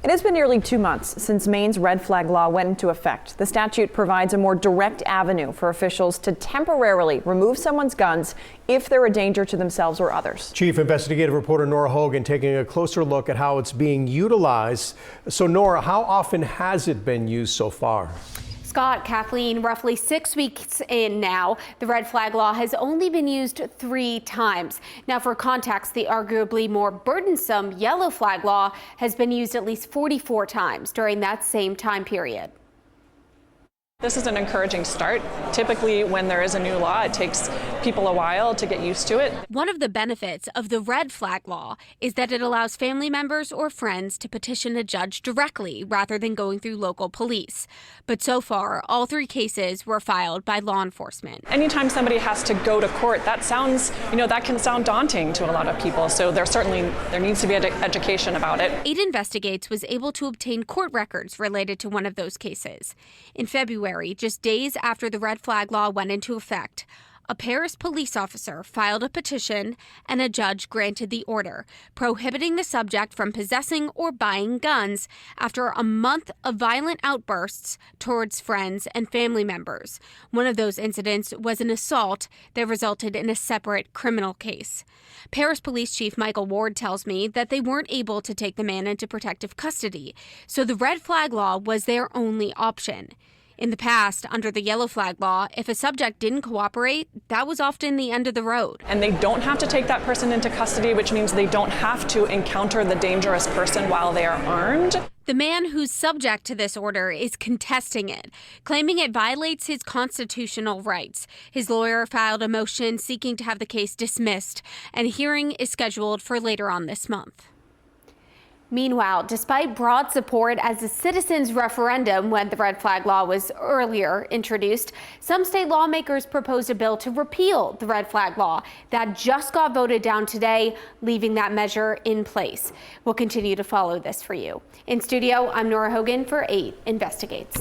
It has been nearly 2 months since Maine's red flag law went into effect. The statute provides a more direct avenue for officials to temporarily remove someone's guns if they're a danger to themselves or others. Chief investigative reporter Nora Hogan taking a closer look at how it's being utilized. So Nora, how often has it been used so far? Scott, Kathleen, roughly 6 weeks in now, the red flag law has only been used 3 times. Now, for context, the arguably more burdensome yellow flag law has been used at least 44 times during that same time period. This is an encouraging start. Typically, when there is a new law, it takes people a while to get used to it. One of the benefits of the red flag law is that it allows family members or friends to petition a judge directly rather than going through local police. But so far, all 3 cases were filed by law enforcement. Anytime somebody has to go to court, that can sound daunting to a lot of people. So there needs to be education about it. 8 Investigates was able to obtain court records related to one of those cases. In February, just days after the red flag law went into effect, a Paris police officer filed a petition and a judge granted the order, prohibiting the subject from possessing or buying guns after a month of violent outbursts towards friends and family members. One of those incidents was an assault that resulted in a separate criminal case. Paris Police Chief Michael Ward tells me that they weren't able to take the man into protective custody, so the red flag law was their only option. In the past, under the yellow flag law, if a subject didn't cooperate, that was often the end of the road. And they don't have to take that person into custody, which means they don't have to encounter the dangerous person while they are armed. The man who's subject to this order is contesting it, claiming it violates his constitutional rights. His lawyer filed a motion seeking to have the case dismissed, and a hearing is scheduled for later on this month. Meanwhile, despite broad support as a citizens' referendum when the red flag law was earlier introduced, some state lawmakers proposed a bill to repeal the red flag law that just got voted down today, leaving that measure in place. We'll continue to follow this for you. In studio, I'm Nora Hogan for 8 Investigates.